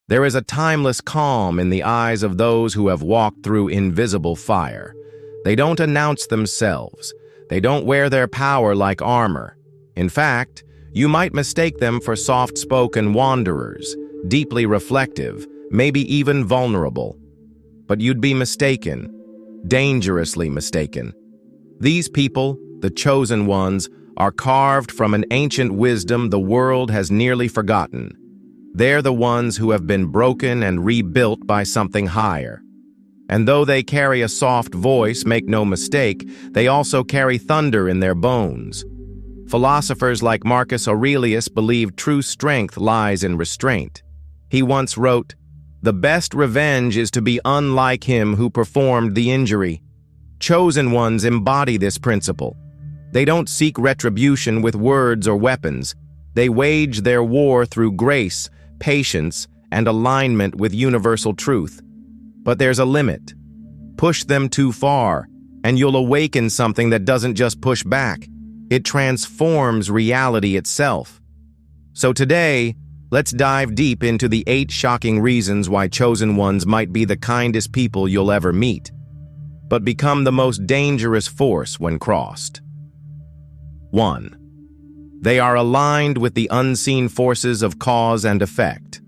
There is a timeless calm in the eyes of those who have walked through invisible fire. They don't announce themselves. They don't wear their power like armor. In fact, you might mistake them for soft-spoken wanderers, deeply reflective, maybe even vulnerable. But you'd be mistaken, dangerously mistaken. These people, the chosen ones, are carved from an ancient wisdom the world has nearly forgotten. They're the ones who have been broken and rebuilt by something higher. And though they carry a soft voice, make no mistake, they also carry thunder in their bones. Philosophers like Marcus Aurelius believed true strength lies in restraint. He once wrote, "The best revenge is to be unlike him who performed the injury." Chosen ones embody this principle. They don't seek retribution with words or weapons. They wage their war through grace, patience, and alignment with universal truth. But there's a limit. Push them too far, and you'll awaken something that doesn't just push back. It transforms reality itself. So today, let's dive deep into the 8 shocking reasons why chosen ones might be the kindest people you'll ever meet, but become the most dangerous force when crossed. 1. They are aligned with the unseen forces of cause and effect.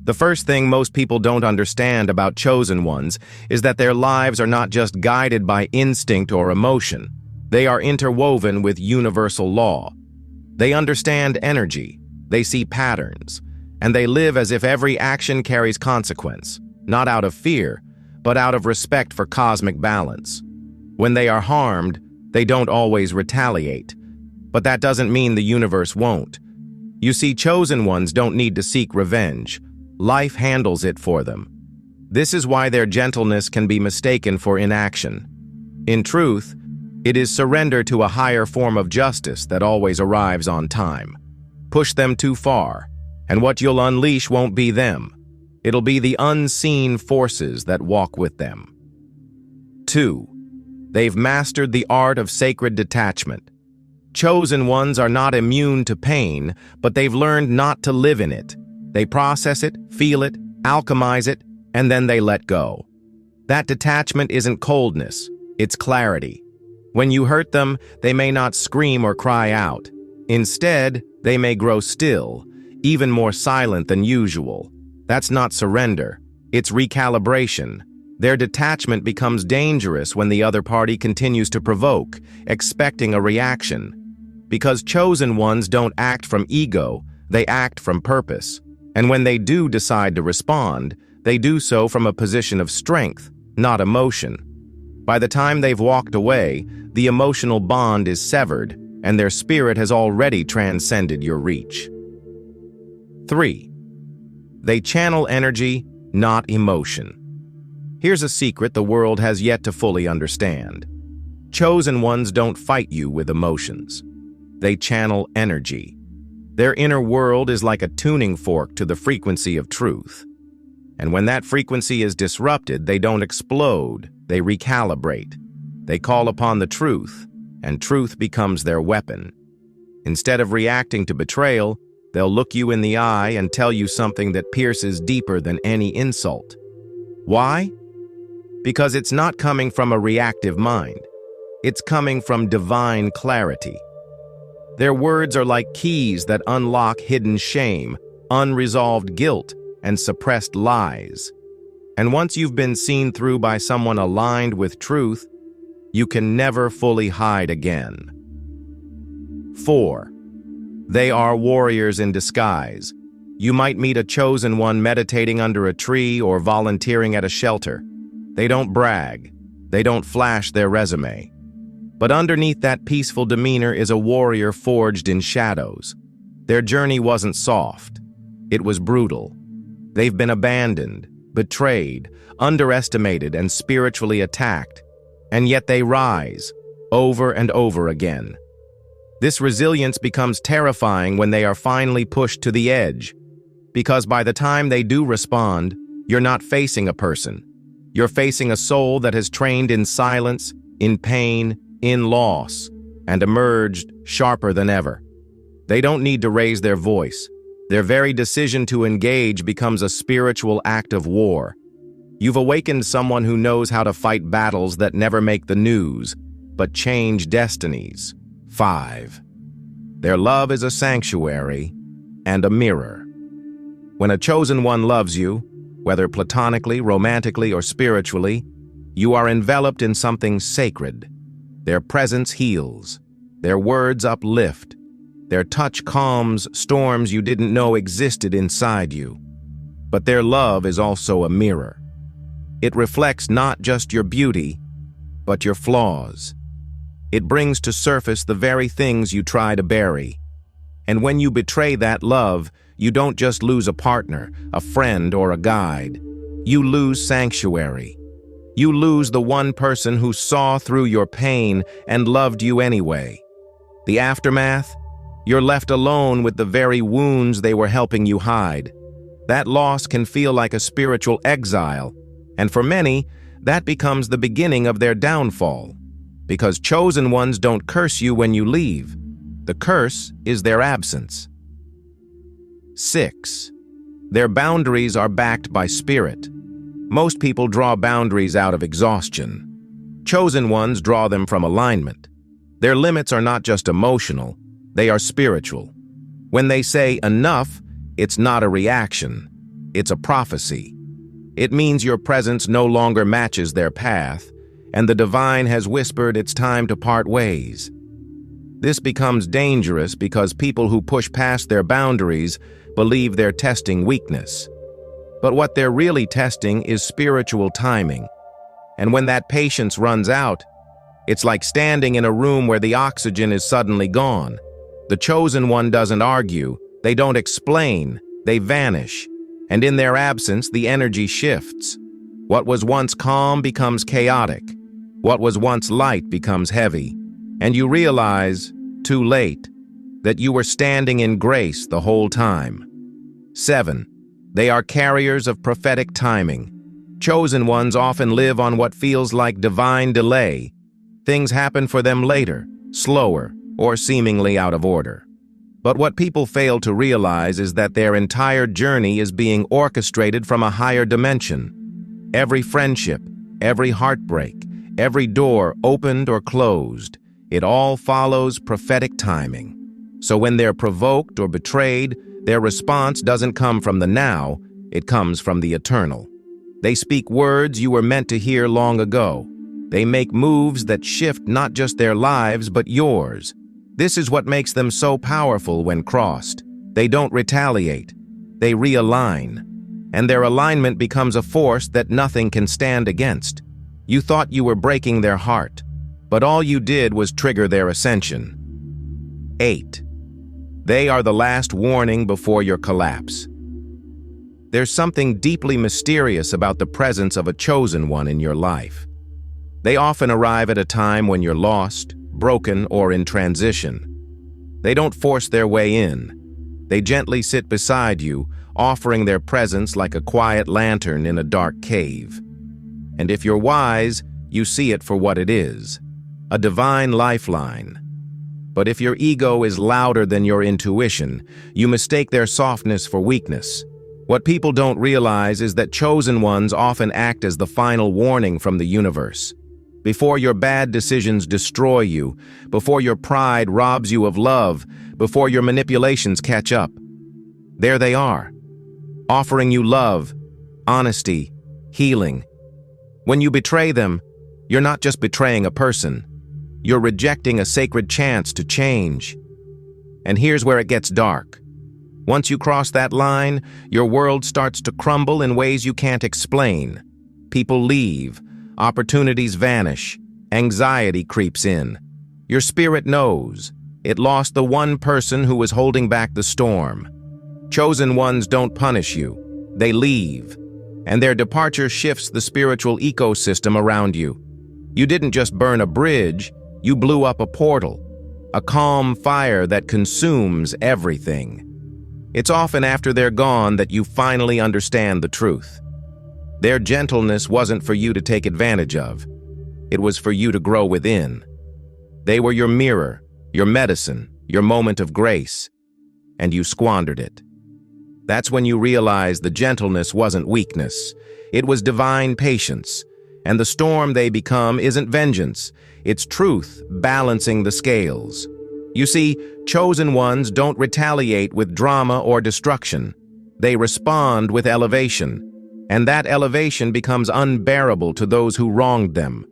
The first thing most people don't understand about chosen ones is that their lives are not just guided by instinct or emotion. They are interwoven with universal law. They understand energy, they see patterns, and they live as if every action carries consequence, not out of fear, but out of respect for cosmic balance. When they are harmed, they don't always retaliate. But that doesn't mean the universe won't. You see, chosen ones don't need to seek revenge. Life handles it for them. This is why their gentleness can be mistaken for inaction. In truth, it is surrender to a higher form of justice that always arrives on time. Push them too far, and what you'll unleash won't be them. It'll be the unseen forces that walk with them. 2. They've mastered the art of sacred detachment. Chosen ones are not immune to pain, but they've learned not to live in it. They process it, feel it, alchemize it, and then they let go. That detachment isn't coldness, it's clarity. When you hurt them, they may not scream or cry out. Instead, they may grow still, even more silent than usual. That's not surrender, it's recalibration. Their detachment becomes dangerous when the other party continues to provoke, expecting a reaction. Because chosen ones don't act from ego, they act from purpose. And when they do decide to respond, they do so from a position of strength, not emotion. By the time they've walked away, the emotional bond is severed, and their spirit has already transcended your reach. 3. They channel energy, not emotion. Here's a secret the world has yet to fully understand. Chosen ones don't fight you with emotions. They channel energy. Their inner world is like a tuning fork to the frequency of truth. And when that frequency is disrupted, they don't explode, they recalibrate. They call upon the truth, and truth becomes their weapon. Instead of reacting to betrayal, they'll look you in the eye and tell you something that pierces deeper than any insult. Why? Because it's not coming from a reactive mind. It's coming from divine clarity. Their words are like keys that unlock hidden shame, unresolved guilt, and suppressed lies. And once you've been seen through by someone aligned with truth, you can never fully hide again. 4. They are warriors in disguise. You might meet a chosen one meditating under a tree or volunteering at a shelter. They don't brag. They don't flash their resume. But underneath that peaceful demeanor is a warrior forged in shadows. Their journey wasn't soft. It was brutal. They've been abandoned, betrayed, underestimated, and spiritually attacked. And yet they rise, over and over again. This resilience becomes terrifying when they are finally pushed to the edge. Because by the time they do respond, you're not facing a person. You're facing a soul that has trained in silence, in pain, in loss, and emerged sharper than ever. They don't need to raise their voice. Their very decision to engage becomes a spiritual act of war. You've awakened someone who knows how to fight battles that never make the news, but change destinies. 5. Their love is a sanctuary and a mirror. When a chosen one loves you, whether platonically, romantically, or spiritually, you are enveloped in something sacred. Their presence heals. Their words uplift. Their touch calms storms you didn't know existed inside you. But their love is also a mirror. It reflects not just your beauty, but your flaws. It brings to surface the very things you try to bury. And when you betray that love, you don't just lose a partner, a friend, or a guide. You lose sanctuary. You lose the one person who saw through your pain and loved you anyway. The aftermath? You're left alone with the very wounds they were helping you hide. That loss can feel like a spiritual exile, and for many, that becomes the beginning of their downfall. Because chosen ones don't curse you when you leave. The curse is their absence. 6. Their boundaries are backed by spirit. Most people draw boundaries out of exhaustion. Chosen ones draw them from alignment. Their limits are not just emotional, they are spiritual. When they say enough, it's not a reaction, it's a prophecy. It means your presence no longer matches their path, and the divine has whispered it's time to part ways. This becomes dangerous because people who push past their boundaries believe they're testing weakness. But what they're really testing is spiritual timing. And when that patience runs out, it's like standing in a room where the oxygen is suddenly gone. The chosen one doesn't argue, they don't explain, they vanish. And in their absence, the energy shifts. What was once calm becomes chaotic. What was once light becomes heavy. And you realize, too late, that you were standing in grace the whole time. 7. They are carriers of prophetic timing. Chosen ones often live on what feels like divine delay. Things happen for them later, slower, or seemingly out of order. But what people fail to realize is that their entire journey is being orchestrated from a higher dimension. Every friendship, every heartbreak, every door opened or closed, it all follows prophetic timing. So when they're provoked or betrayed, their response doesn't come from the now, it comes from the eternal. They speak words you were meant to hear long ago. They make moves that shift not just their lives, but yours. This is what makes them so powerful when crossed. They don't retaliate, they realign. And their alignment becomes a force that nothing can stand against. You thought you were breaking their heart, but all you did was trigger their ascension. 8. They are the last warning before your collapse. There's something deeply mysterious about the presence of a chosen one in your life. They often arrive at a time when you're lost, broken, or in transition. They don't force their way in. They gently sit beside you, offering their presence like a quiet lantern in a dark cave. And if you're wise, you see it for what it is, a divine lifeline. But if your ego is louder than your intuition, you mistake their softness for weakness. What people don't realize is that chosen ones often act as the final warning from the universe. Before your bad decisions destroy you, before your pride robs you of love, before your manipulations catch up. There they are, offering you love, honesty, healing. When you betray them, you're not just betraying a person, you're rejecting a sacred chance to change. And here's where it gets dark. Once you cross that line, your world starts to crumble in ways you can't explain. People leave, opportunities vanish, anxiety creeps in. Your spirit knows. It lost the one person who was holding back the storm. Chosen ones don't punish you, they leave. And their departure shifts the spiritual ecosystem around you. You didn't just burn a bridge, you blew up a portal, a calm fire that consumes everything. It's often after they're gone that you finally understand the truth. Their gentleness wasn't for you to take advantage of. It was for you to grow within. They were your mirror, your medicine, your moment of grace, and you squandered it. That's when you realize the gentleness wasn't weakness. It was divine patience. And the storm they become isn't vengeance. It's truth balancing the scales. You see, chosen ones don't retaliate with drama or destruction. They respond with elevation. And that elevation becomes unbearable to those who wronged them.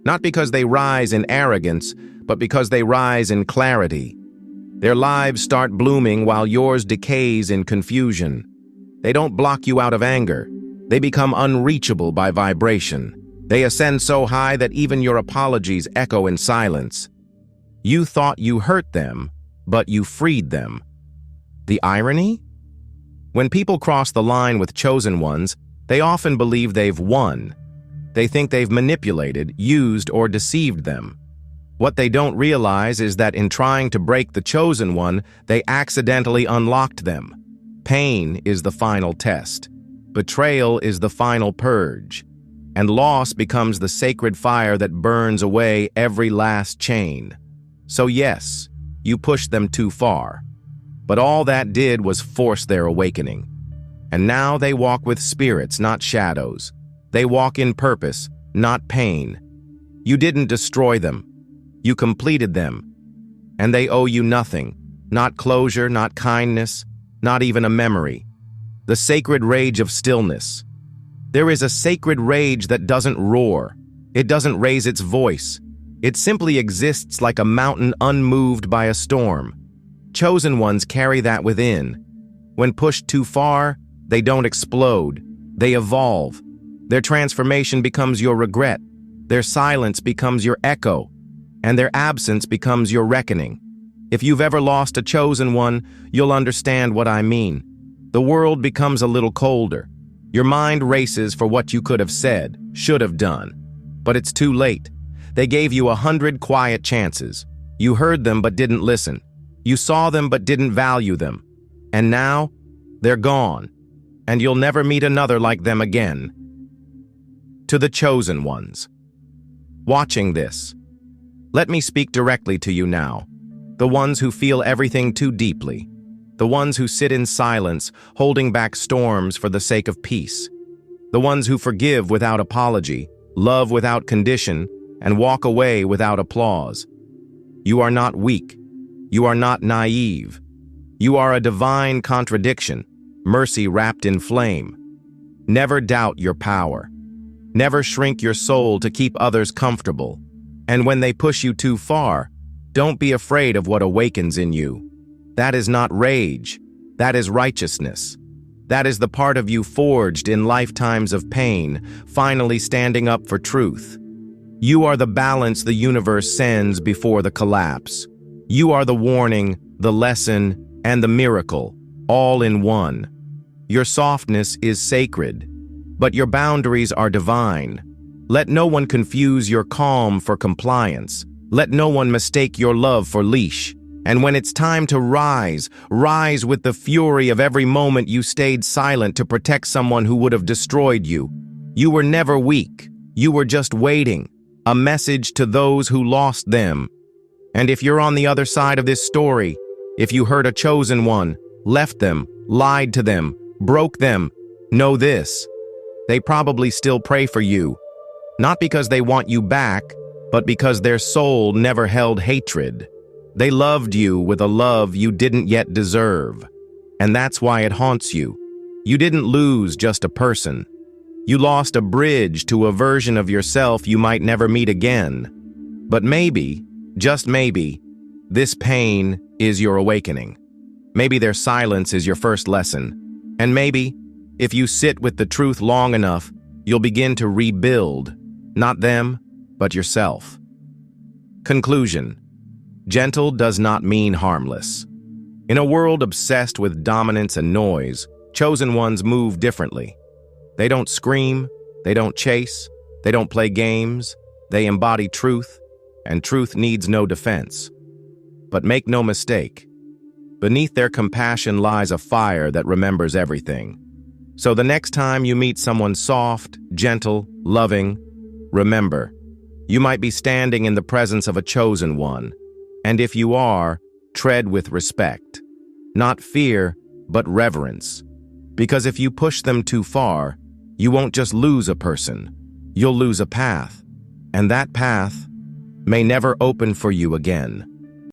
Not because they rise in arrogance, but because they rise in clarity. Their lives start blooming while yours decays in confusion. They don't block you out of anger. They become unreachable by vibration. They ascend so high that even your apologies echo in silence. You thought you hurt them, but you freed them. The irony? When people cross the line with chosen ones, they often believe they've won. They think they've manipulated, used, or deceived them. What they don't realize is that in trying to break the chosen one, they accidentally unlocked them. Pain is the final test. Betrayal is the final purge. And loss becomes the sacred fire that burns away every last chain. So yes, you pushed them too far. But all that did was force their awakening. And now they walk with spirits, not shadows. They walk in purpose, not pain. You didn't destroy them. You completed them. And they owe you nothing. Not closure, not kindness, not even a memory. The sacred rage of stillness. There is a sacred rage that doesn't roar. It doesn't raise its voice. It simply exists like a mountain unmoved by a storm. Chosen ones carry that within. When pushed too far, they don't explode. They evolve. Their transformation becomes your regret. Their silence becomes your echo. And their absence becomes your reckoning. If you've ever lost a chosen one, you'll understand what I mean. The world becomes a little colder. Your mind races for what you could have said, should have done. But it's too late. They gave you 100 quiet chances. You heard them but didn't listen. You saw them but didn't value them. And now, they're gone. And you'll never meet another like them again. To the chosen ones. Watching this, let me speak directly to you now. The ones who feel everything too deeply. The ones who sit in silence, holding back storms for the sake of peace. The ones who forgive without apology, love without condition, and walk away without applause. You are not weak. You are not naive. You are a divine contradiction, mercy wrapped in flame. Never doubt your power. Never shrink your soul to keep others comfortable. And when they push you too far, don't be afraid of what awakens in you. That is not rage. That is righteousness. That is the part of you forged in lifetimes of pain, finally standing up for truth. You are the balance the universe sends before the collapse. You are the warning, the lesson, and the miracle, all in one. Your softness is sacred, but your boundaries are divine. Let no one confuse your calm for compliance. Let no one mistake your love for leash. And when it's time to rise, rise with the fury of every moment you stayed silent to protect someone who would have destroyed you. You were never weak. You were just waiting. A message to those who lost them. And if you're on the other side of this story, if you hurt a chosen one, left them, lied to them, broke them, know this. They probably still pray for you. Not because they want you back, but because their soul never held hatred. They loved you with a love you didn't yet deserve. And that's why it haunts you. You didn't lose just a person. You lost a bridge to a version of yourself you might never meet again. But maybe, just maybe, this pain is your awakening. Maybe their silence is your first lesson. And maybe, if you sit with the truth long enough, you'll begin to rebuild. Not them, but yourself. Conclusion. Gentle does not mean harmless. In a world obsessed with dominance and noise, chosen ones move differently. They don't scream, they don't chase, they don't play games, they embody truth, and truth needs no defense. But make no mistake, beneath their compassion lies a fire that remembers everything. So the next time you meet someone soft, gentle, loving, remember, you might be standing in the presence of a chosen one, and if you are, tread with respect. Not fear, but reverence. Because if you push them too far, you won't just lose a person, you'll lose a path. And that path may never open for you again.